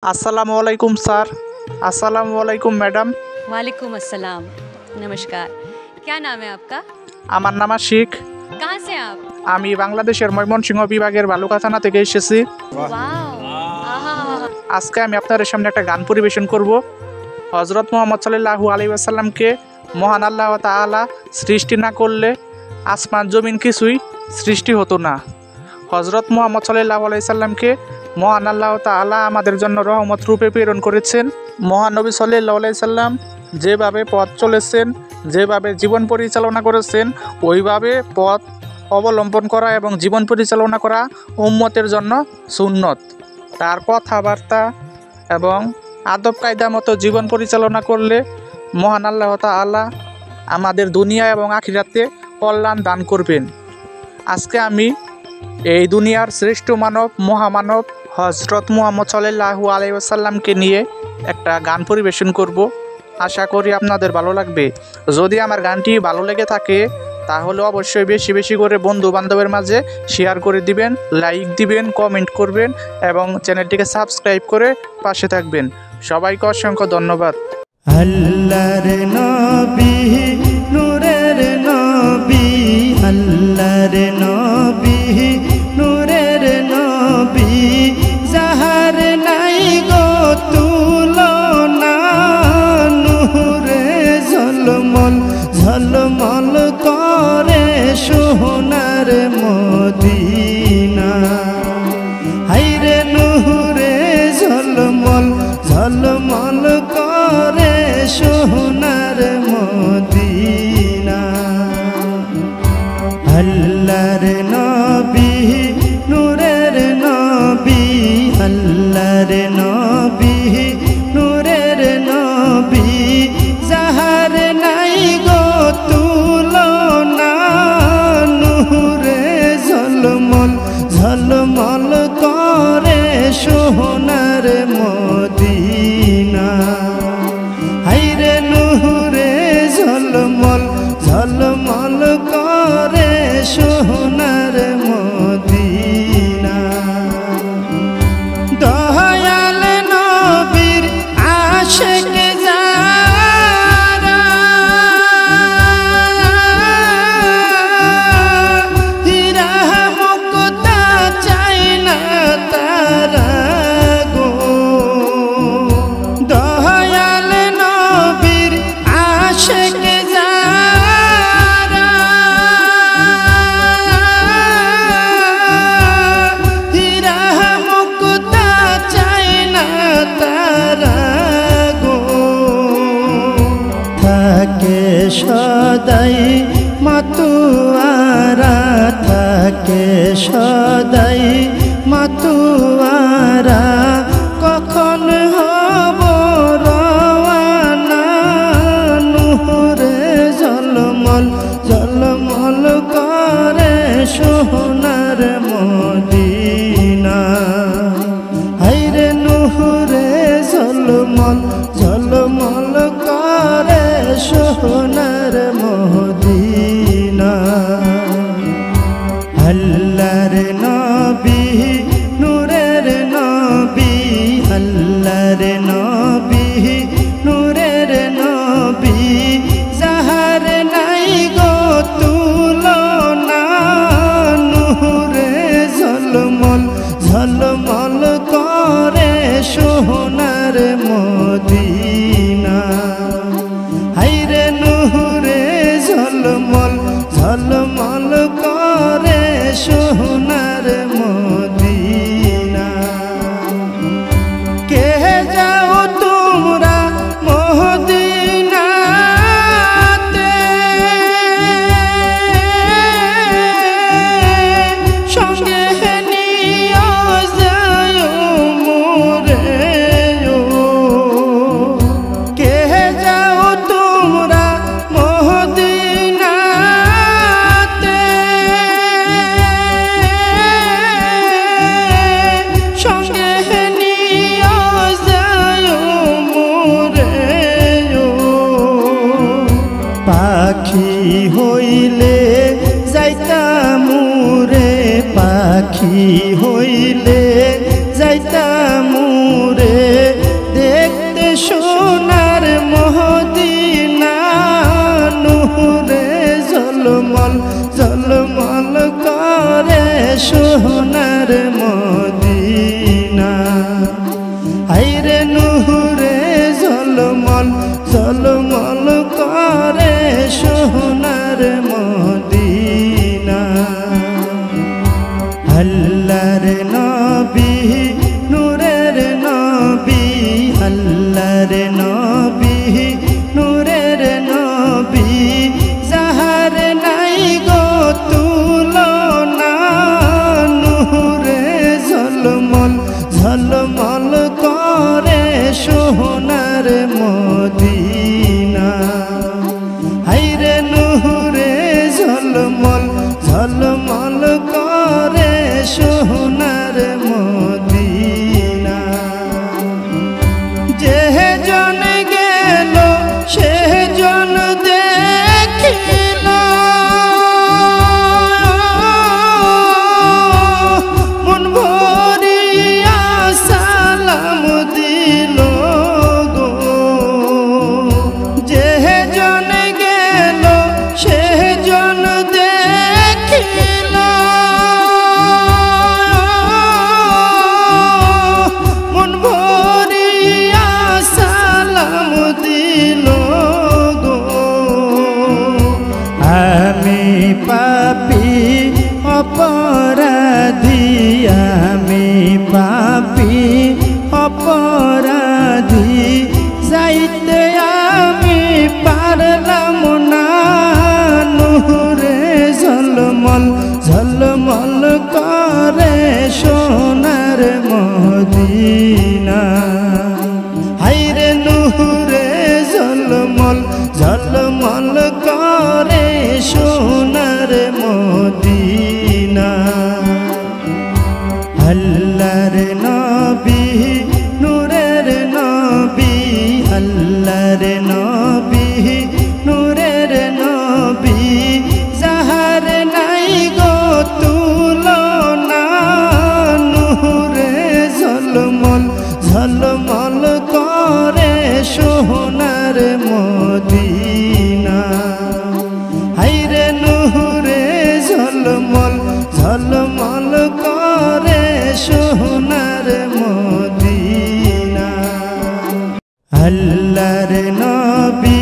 अस्सलाम वालेकुम सर। अस्सलाम वालेकुम मैडम। वालेकुम अस्सलाम। नमस्कार। क्या नाम है आपका? আমার নাম আশিক। कहाँ से आप? আমি বাংলাদেশের ময়মনসিংহ বিভাগের বালুকা থানা থেকে এসেছি। वाओ। आहा। আজকে আমি আপনাদের সামনে একটা গান পরিবেশন করব। হযরত মুহাম্মদ সাল্লাল্লাহু আলাইহি ওয়াসাল্লামকে মহান আল্লাহ তাআলা সৃষ্টি না করলে আসমান জমিন কিছুই সৃষ্টি হতো না। হযরত মুহাম্মদ সাল্লাল্লাহু আলাইহি সাল্লামকে মহান আল্লাহ তাআলা আমাদের জন্য রহমত রূপে প্রেরণ করেছেন। মহানবী সাল্লাল্লাহু আলাইহি সাল্লাম যেভাবে পথ চলেছেন, যেভাবে জীবন পরিচালনা করেছেন, ওইভাবে পথ অবলম্বন করা এবং জীবন পরিচালনা করা উম্মতের জন্য সুন্নত। তার কথাবার্তা এবং আদব কায়দা মতো জীবন পরিচালনা করলে মহান আল্লাহ তাআলা আমাদের দুনিয়া এবং আখিরাতে কল্যাণ দান করবেন। আজকে আমি এই দুনিয়ার শ্রেষ্ঠ মানব মহামানব হযরত মুহাম্মদ সাল্লাল্লাহু আলাইহি ওয়াসাল্লামকে নিয়ে একটা গান পরিবেশন করব। আশা করি আপনাদের ভালো লাগবে। যদি আমার গানটি ভালো লেগে থাকে তাহলে অবশ্যই বেশি বেশি করে বন্ধু বান্ধবের মাঝে শেয়ার করে দিবেন, লাইক দিবেন, কমেন্ট করবেন এবং চ্যানেলটিকে সাবস্ক্রাইব করে পাশে থাকবেন। সবাইকে অসংখ্য ধন্যবাদ। আল্লাহর নবী নূরের নবী, আল্লাহর নবী নূরের নবী, যাহার নাই গো তুলনা, নূরে ঝলমল ঝলমল করে সোনার মদিনা। হাইরে নূরে ঝলমল ঝলমল করে সোনার মদিনা। আল্লাহর নবী নূরের নবী, আল্লাহর নবী নূরের নবী, যাহার নাই গো তুলনা, নূরে ঝলমল ঝলমল করে সোনার মদিনা। হাইরে নূরে ঝলমল ঝলমল করে সোনার মদিনা। দয়াল নবীর আশিক যারা, হীরা মুক্তা চাই না তারা গো। দয়াল নবীর আশিক যারা, হীরা মুক্তা চাই না তারা গো। থাকে সদাই মাতুয়ারা, থাকে সদাই মাতুয়ারা, কখন হব রওয়ানা, নূরে ঝলমল ঝলমল করে সোনার মদিনা। হাইরে নূরে ঝলমল ঝলমল করে সোনার মদিনা। আল্লাহর নবী নূরের নবী, আল্লাহর নবী নূরের নবী, যাহার নাই গো তুলনা, নূরে ঝলমল ঝলমল করে সোনার মদিনা। হাইরে নূরে ঝলমল ঝলমল করে সোনার মদিনা। কে যাও তোমরা মদিনাতে, সঙ্গে নিয়ে যায় মোরে। কে যাও তোমরা মদিনাতে, সঙ্গে নিয়ে যায় মোরে। পাখি হইলে যাইতাম রে, পাখি হইলে যাইতাম রে, সোনার মদিনা আইরে নূরে ঝলমল ঝলমল করে সোনার মদিনা আল্লাহর নবী নূরের নবী আল্লাহর নবী নূরের নবী যাহার নাই গো তুলনা নূরে ঝলমল ঝলমল করে সোনার মদিনা হাইরে নূরে ঝলমল ঝলমল করে সোনার মদিনা যে জন গেল সে জন দেখিল মন ভরিয়া সালাম দিল গো যে জন গেল সে জন দেখিল মন ভরিয়া সালাম দিল গো আমি পাপী অপরাধী আমি পাপী অপরাধী যাইতে আমি পারলাম না নূরে ঝলমল ঝলমল করে সোনার মদিনা হাইরে নূরে ঝলমল ঝলমল করে সোনার মদিনা আল্লাহর নবী নূরের নবী আল্লাহর নবী নূরের নবী যাহার নাই গো তুলনা নূরে ঝলমল ঝলমল করে সোনার মদিনা হাইরে নূরে ঝলমল ঝলমল করে সোনার মদিনা আল্লাহর নবী